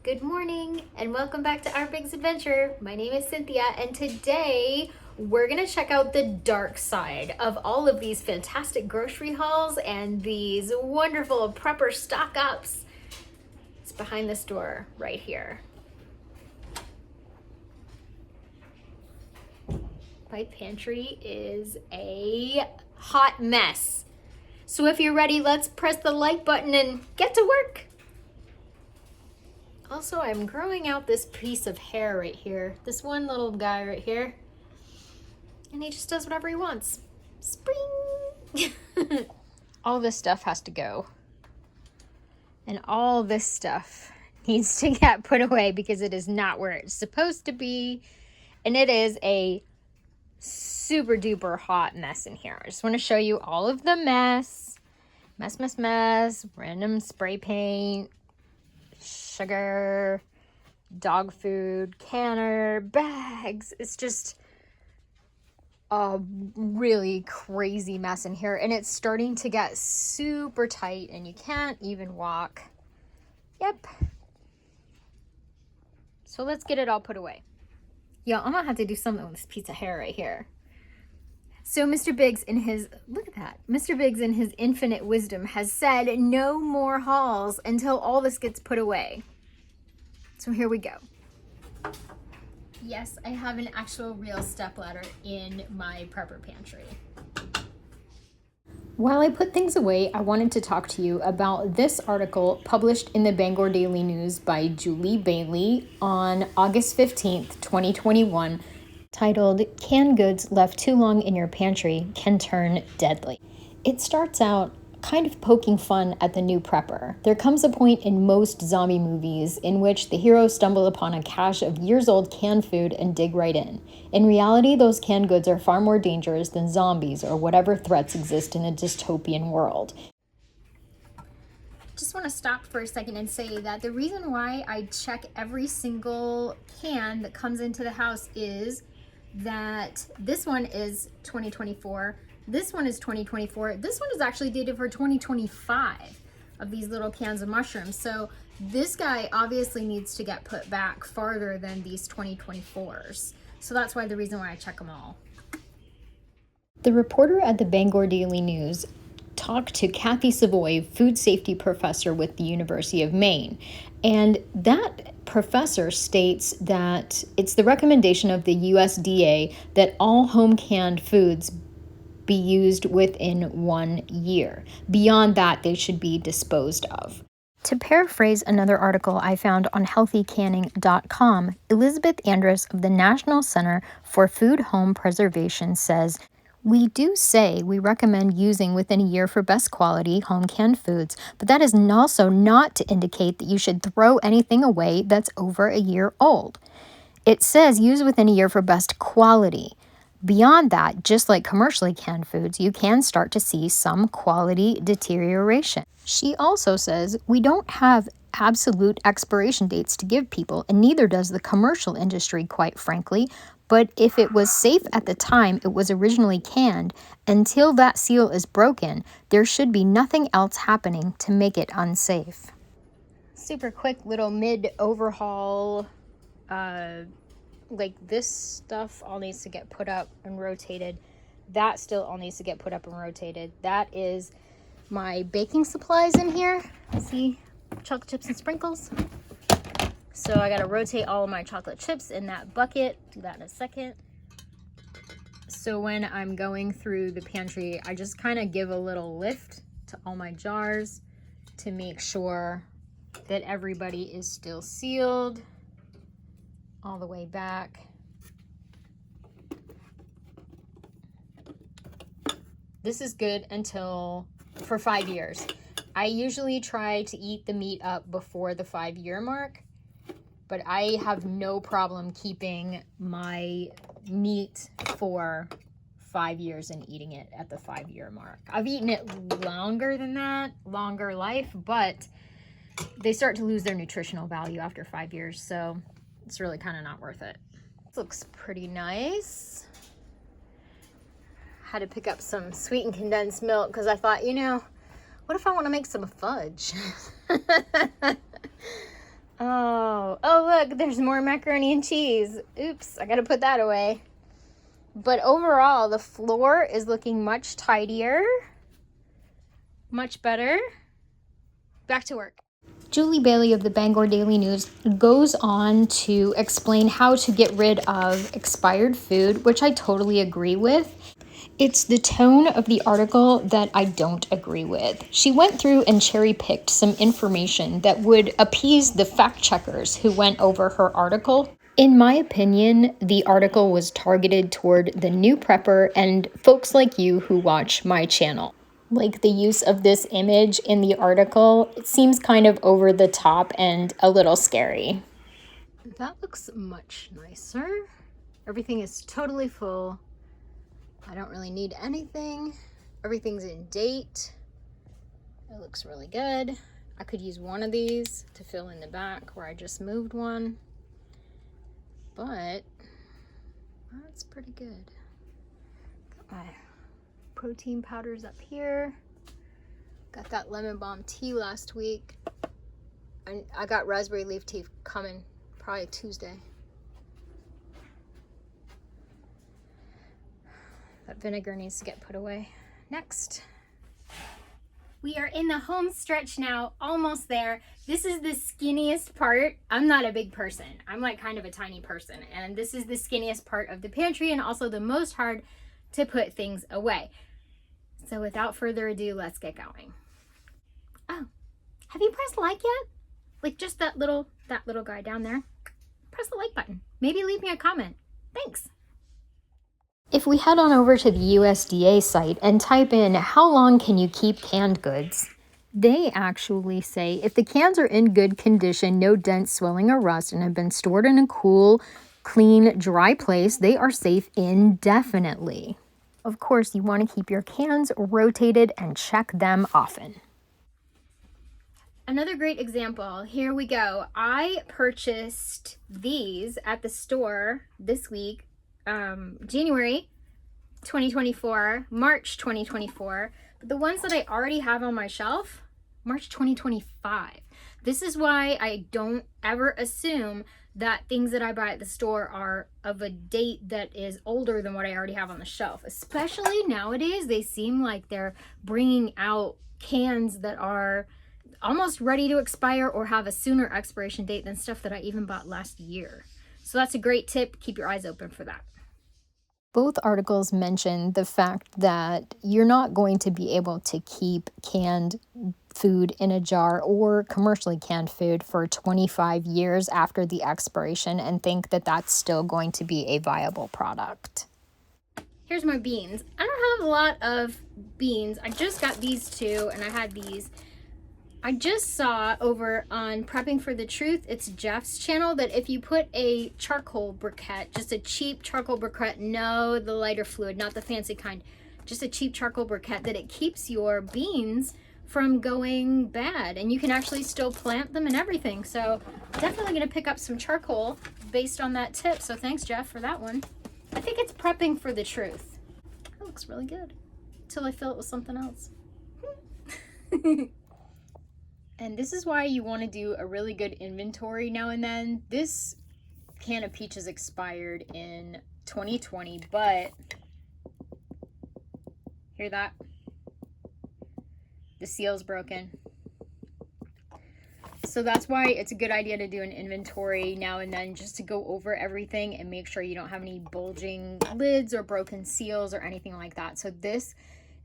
Good morning and welcome back to Our Big's Adventure. My name is Cynthia and today we're gonna check out the dark side of all of these fantastic grocery hauls and these wonderful prepper stock ups. It's behind this door right here. My pantry is a hot mess. So if you're ready, let's press the like button and get to work. Also, I'm growing out this piece of hair right here. This one little guy right here. And he just does whatever he wants. Spring! All this stuff has to go. And all this stuff needs to get put away because it is not where it's supposed to be. And it is a super duper hot mess in here. I just want to show you all of the mess. Mess. Random spray paint. Sugar, dog food, canner, bags. It's just a really crazy mess in here, and it's starting to get super tight and you can't even walk. Yep. So let's get it all put away. Yeah, I'm gonna have to do something with this piece of hair right here. So Mr. Biggs in his, look at that. Mr. Biggs in his infinite wisdom has said no more hauls until all this gets put away. So here we go. Yes, I have an actual real stepladder in my prepper pantry. While I put things away, I wanted to talk to you about this article published in the Bangor Daily News by Julie Bailey on August 15th, 2021, titled, "Canned Goods Left Too Long in Your Pantry Can Turn Deadly." It starts out kind of poking fun at the new prepper. There comes a point in most zombie movies in which the heroes stumble upon a cache of years-old canned food and dig right in. In reality, those canned goods are far more dangerous than zombies or whatever threats exist in a dystopian world. Just want to stop for a second and say that the reason why I check every single can that comes into the house is that this one is 2024, this one is 2024, this one is actually dated for 2025 of these little cans of mushrooms. So this guy obviously needs to get put back farther than these 2024s. So that's why the reason why I check them all. The reporter at the Bangor Daily News talked to Kathy Savoy, food safety professor with the University of Maine. And that professor states that it's the recommendation of the USDA that all home canned foods be used within 1 year. Beyond that, they should be disposed of. To paraphrase another article I found on healthycanning.com, Elizabeth Andrus of the National Center for Food Home Preservation says, "We do say we recommend using within a year for best quality home canned foods, but that is also not to indicate that you should throw anything away that's over a year old. It says use within a year for best quality. Beyond that, just like commercially canned foods, you can start to see some quality deterioration." She also says we don't have absolute expiration dates to give people, and neither does the commercial industry, quite frankly. But if it was safe at the time it was originally canned, until that seal is broken, there should be nothing else happening to make it unsafe. Super quick little mid-overhaul. Like this stuff all needs to get put up and rotated. That still all needs to get put up and rotated. That is my baking supplies in here. See, chocolate chips and sprinkles. So I gotta rotate all of my chocolate chips in that bucket. Do that in a second. So when I'm going through the pantry, I just kind of give a little lift to all my jars to make sure that everybody is still sealed all the way back. This is good until for 5 years. I usually try to eat the meat up before the 5-year mark, but I have no problem keeping my meat for 5 years and eating it at the 5-year mark. I've eaten it longer than that, longer life, but they start to lose their nutritional value after 5 years, so it's really kind of not worth it. This looks pretty nice. Had to pick up some sweetened condensed milk because I thought, what if I want to make some fudge? Oh look, there's more macaroni and cheese. Oops, I gotta put that away. But overall, the floor is looking much tidier, much better. Back to work. Julie Bailey of the Bangor Daily News goes on to explain how to get rid of expired food, which I totally agree with. It's the tone of the article that I don't agree with. She went through and cherry-picked some information that would appease the fact checkers who went over her article. In my opinion, the article was targeted toward the new prepper and folks like you who watch my channel. Like the use of this image in the article, it seems kind of over the top and a little scary. That looks much nicer. Everything is totally full. I don't really need anything. Everything's in date. It looks really good. I could use one of these to fill in the back where I just moved one. But that's pretty good. Got my protein powders up here. Got that lemon balm tea last week. And I got raspberry leaf tea coming probably Tuesday. That vinegar needs to get put away. Next. We are in the home stretch now, almost there. This is the skinniest part. I'm not a big person. I'm like kind of a tiny person. And this is the skinniest part of the pantry and also the most hard to put things away. So without further ado, let's get going. Oh, have you pressed like yet? Like just that little guy down there. Press the like button. Maybe leave me a comment. Thanks. If we head on over to the USDA site and type in, how long can you keep canned goods? They actually say if the cans are in good condition, no dent, swelling, or rust, and have been stored in a cool, clean, dry place, they are safe indefinitely. Of course, you want to keep your cans rotated and check them often. Another great example, here we go. I purchased these at the store this week. January 2024, March 2024, but the ones that I already have on my shelf, March 2025. This is why I don't ever assume that things that I buy at the store are of a date that is older than what I already have on the shelf. Especially nowadays, they seem like they're bringing out cans that are almost ready to expire or have a sooner expiration date than stuff that I even bought last year. So that's a great tip. Keep your eyes open for that. Both articles mention the fact that you're not going to be able to keep canned food in a jar or commercially canned food for 25 years after the expiration and think that that's still going to be a viable product. Here's my beans. I don't have a lot of beans. I just got these two and I had these. I just saw over on Prepping for the Truth, it's Jeff's channel, that if you put a charcoal briquette, just a cheap charcoal briquette, no the lighter fluid, not the fancy kind, just a cheap charcoal briquette, that it keeps your beans from going bad and you can actually still plant them and everything. So definitely going to pick up some charcoal based on that tip. So thanks, Jeff, for that one. I think it's Prepping for the Truth. That looks really good until I fill it with something else. And this is why you want to do a really good inventory now and then. This can of peaches expired in 2020, but hear that? The seal's broken. So that's why it's a good idea to do an inventory now and then, just to go over everything and make sure you don't have any bulging lids or broken seals or anything like that. So this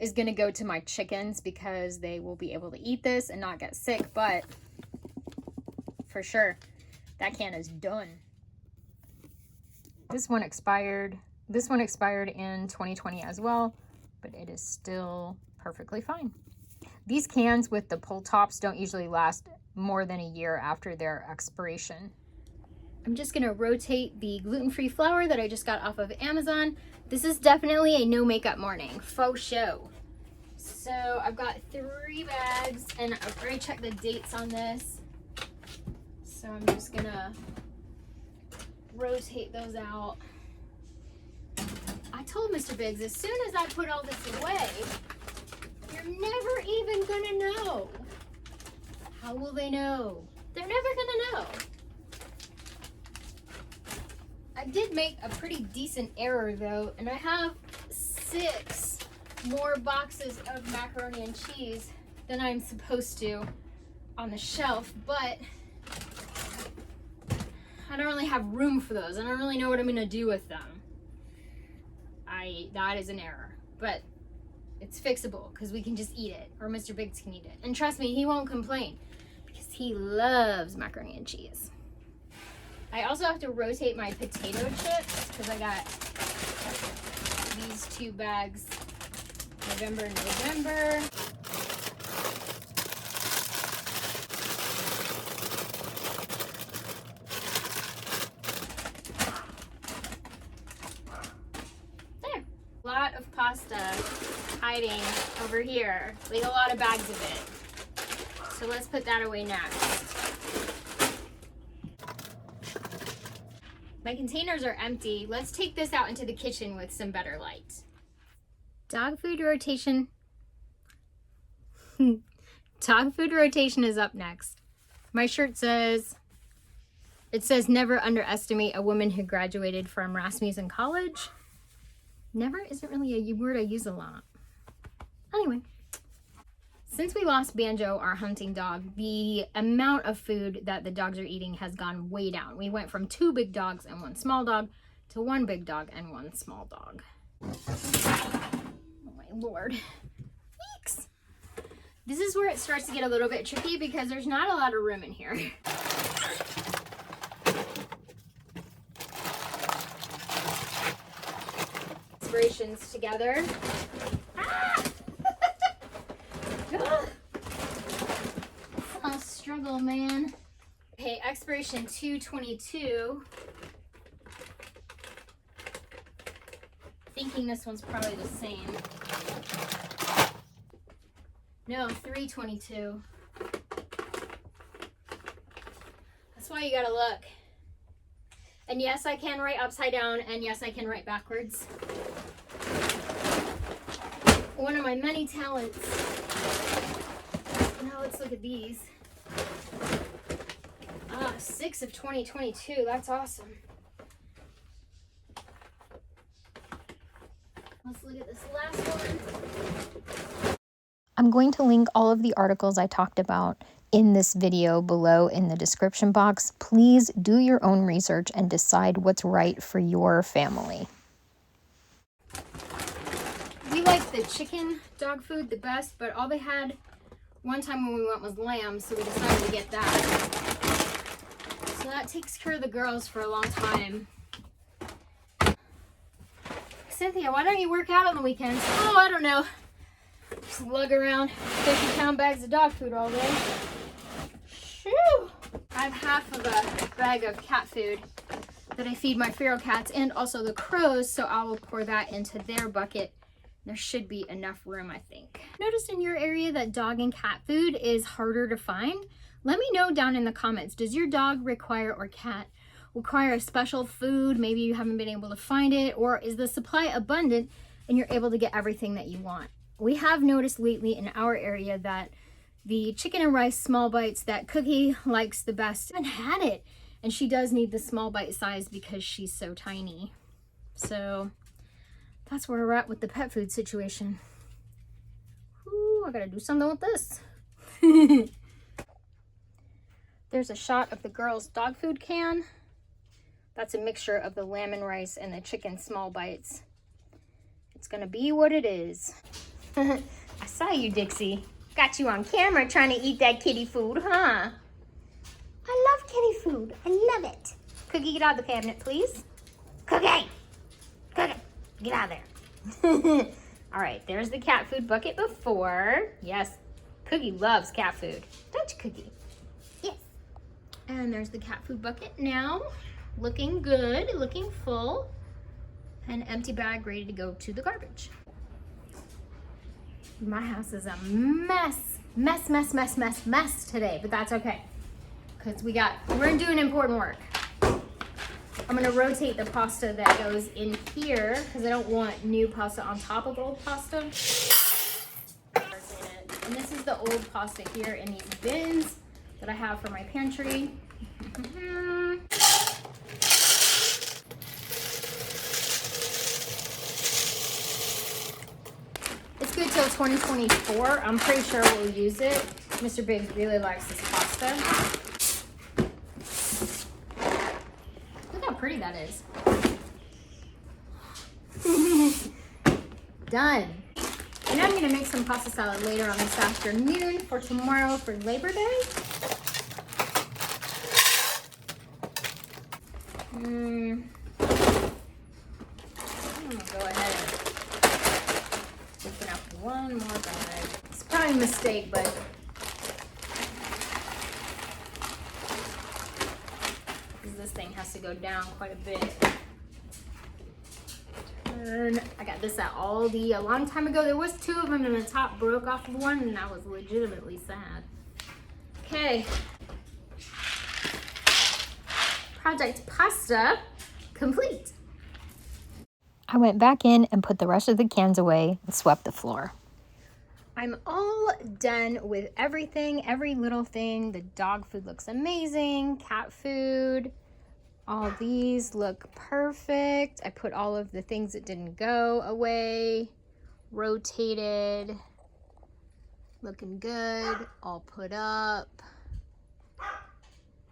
is going to go to my chickens because they will be able to eat this and not get sick, but for sure that can is done. This one expired in 2020 as well, but it is still perfectly fine. These cans with the pull tops don't usually last more than a year after their expiration. I'm just going to rotate the gluten-free flour that I just got off of Amazon. This is definitely a no makeup morning, faux show. So I've got 3 bags and I've already checked the dates on this. So I'm just going to rotate those out. I told Mr. Biggs, as soon as I put all this away, you're never even going to know. How will they know? They're never going to know. I did make a pretty decent error though, and I have 6 more boxes of macaroni and cheese than I'm supposed to on the shelf, but I don't really have room for those. I don't really know what I'm gonna do with them. That is an error, but it's fixable because we can just eat it, or Mr. Biggs can eat it. And trust me, he won't complain because he loves macaroni and cheese. I also have to rotate my potato chips because I got these 2 bags, November. Lot of pasta hiding over here, like a lot of bags of it. So let's put that away next. My containers are empty. Let's take this out into the kitchen with some better light. Dog food rotation. Dog food rotation is up next. My shirt says, never underestimate a woman who graduated from Rasmussen College. Never isn't really a word I use a lot. Anyway, since we lost Banjo, our hunting dog, the amount of food that the dogs are eating has gone way down. We went from 2 big dogs and 1 small dog to 1 big dog and 1 small dog. Oh my Lord. Weeks. This is where it starts to get a little bit tricky because there's not a lot of room in here. Together. Ah! A struggle, man. Okay, expiration 2/22. Thinking this one's probably the same. No, 3/22. That's why you gotta look. And yes, I can write upside down, and yes, I can write backwards. One of my many talents. Now let's look at these. 6 of 2022. That's awesome. Let's look at this last one. I'm going to link all of the articles I talked about in this video below in the description box. Please do your own research and decide what's right for your family. We like the chicken dog food the best, but all they had one time when we went was lamb, so we decided to get that. So that takes care of the girls for a long time. Cynthia, why don't you work out on the weekends? Oh, I don't know. Just lug around 50-pound bags of dog food all day. Shoo! I have half of a bag of cat food that I feed my feral cats and also the crows, so I will pour that into their bucket. There should be enough room, I think. Noticed in your area that dog and cat food is harder to find? Let me know down in the comments. Does your dog or cat require a special food? Maybe you haven't been able to find it, or is the supply abundant and you're able to get everything that you want? We have noticed lately in our area that the chicken and rice small bites that Cookie likes the best, I haven't had it, and she does need the small bite size because she's so tiny. So that's where we're at with the pet food situation. Ooh, I gotta do something with this. There's a shot of the girls' dog food can. That's a mixture of the lamb and rice and the chicken small bites. It's gonna be what it is. I saw you, Dixie. Got you on camera trying to eat that kitty food, huh? I love kitty food. I love it. Cookie, get out of the cabinet, please. Cookie! Cookie! Get out of there. All right, there's the cat food bucket before. Yes, Cookie loves cat food. Don't you, Cookie? Yes. And there's the cat food bucket now. Looking good, looking full. An empty bag ready to go to the garbage. My house is a mess today, but that's okay. Because we're doing important work. I'm gonna rotate the pasta that goes in here because I don't want new pasta on top of old pasta. And this is the old pasta here in these bins that I have for my pantry. until 2024. I'm pretty sure we'll use it. Mr. Biggs really likes this pasta. Look how pretty that is. Done. And I'm gonna make some pasta salad later on this afternoon for tomorrow for Labor Day. I'm gonna go ahead and open up one more bag. It's probably a mistake, but this thing has to go down quite a bit. I got this at Aldi a long time ago. There was 2 of them and the top broke off of one and I was legitimately sad. Okay. Project pasta complete. I went back in and put the rest of the cans away and swept the floor. I'm all done with everything, every little thing. The dog food looks amazing, cat food. All these look perfect. I put all of the things that didn't go away, rotated, looking good, all put up.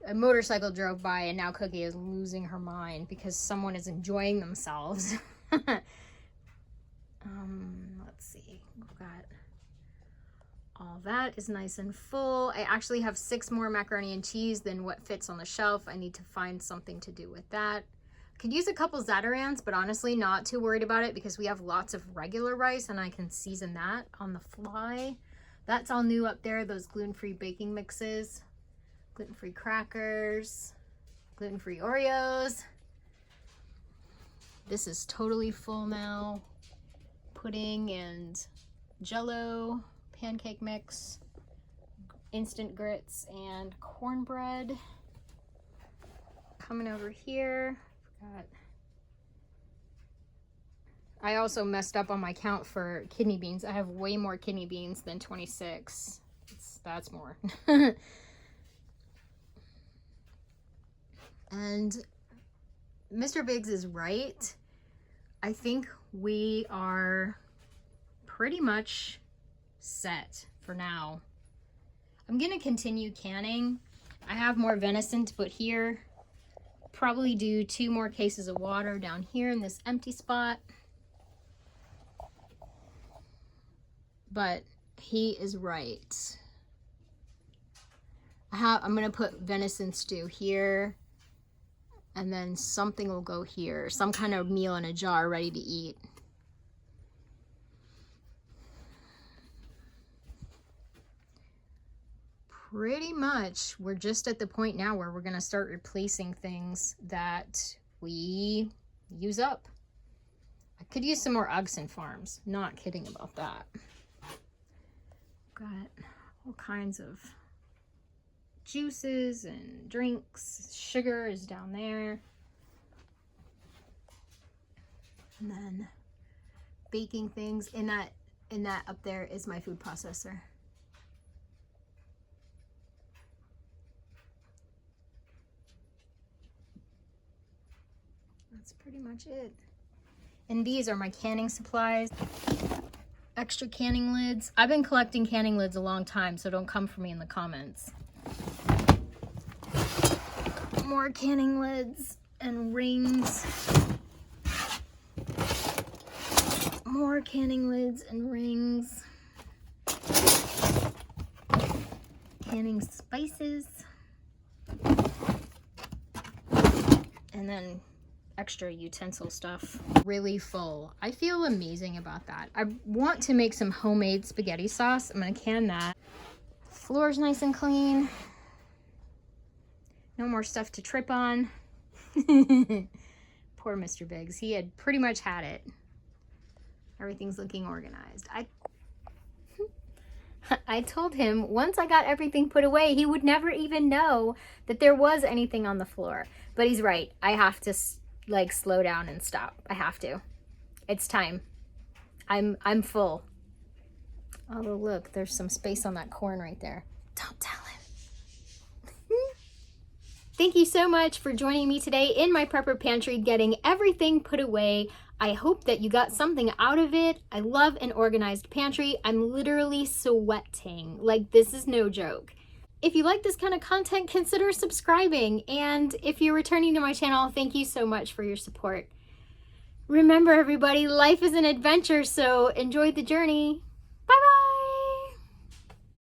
A motorcycle drove by and now Cookie is losing her mind because someone is enjoying themselves. Let's see, we've got all that is nice and full. I actually have 6 more macaroni and cheese than what fits on the shelf. I need to find something to do with that. Could use a couple Zatarans, but honestly not too worried about it because we have lots of regular rice and I can season that on the fly. That's all new up there, those gluten-free baking mixes, gluten-free crackers, gluten-free Oreos. This is totally full now. Pudding and Jell-O, pancake mix, instant grits, and cornbread. Coming over here, I also messed up on my count for kidney beans. I have way more kidney beans than 26. That's more. And Mr. Biggs is right. I think we are pretty much set for now. I'm gonna continue canning. I have more venison to put here. Probably do 2 more cases of water down here in this empty spot. But he is right. I'm gonna put venison stew here, and then something will go here. Some kind of meal in a jar ready to eat. Pretty much, we're just at the point now where we're gonna start replacing things that we use up. I could use some more Ugson Farms. Not kidding about that. Got all kinds of juices and drinks. Sugar is down there. And then baking things. In that up there is my food processor. That's pretty much it. And these are my canning supplies. Extra canning lids. I've been collecting canning lids a long time, so don't come for me in the comments. More canning lids and rings. More canning lids and rings. Canning spices. And then extra utensil stuff. Really full. I feel amazing about that. I want to make some homemade spaghetti sauce. I'm gonna can that. Floor's nice and clean. No more stuff to trip on. Poor Mr. Biggs. He had pretty much had it. Everything's looking organized. I told him once I got everything put away, he would never even know that there was anything on the floor. But he's right. I have to like slow down and stop. I have to. It's time. I'm full. Oh, look, there's some space on that corn right there. Don't tell him. Thank you so much for joining me today in my prepper pantry, getting everything put away. I hope that you got something out of it. I love an organized pantry. I'm literally sweating. Like, this is no joke. If you like this kind of content, consider subscribing. And if you're returning to my channel, thank you so much for your support. Remember, everybody, life is an adventure, so enjoy the journey.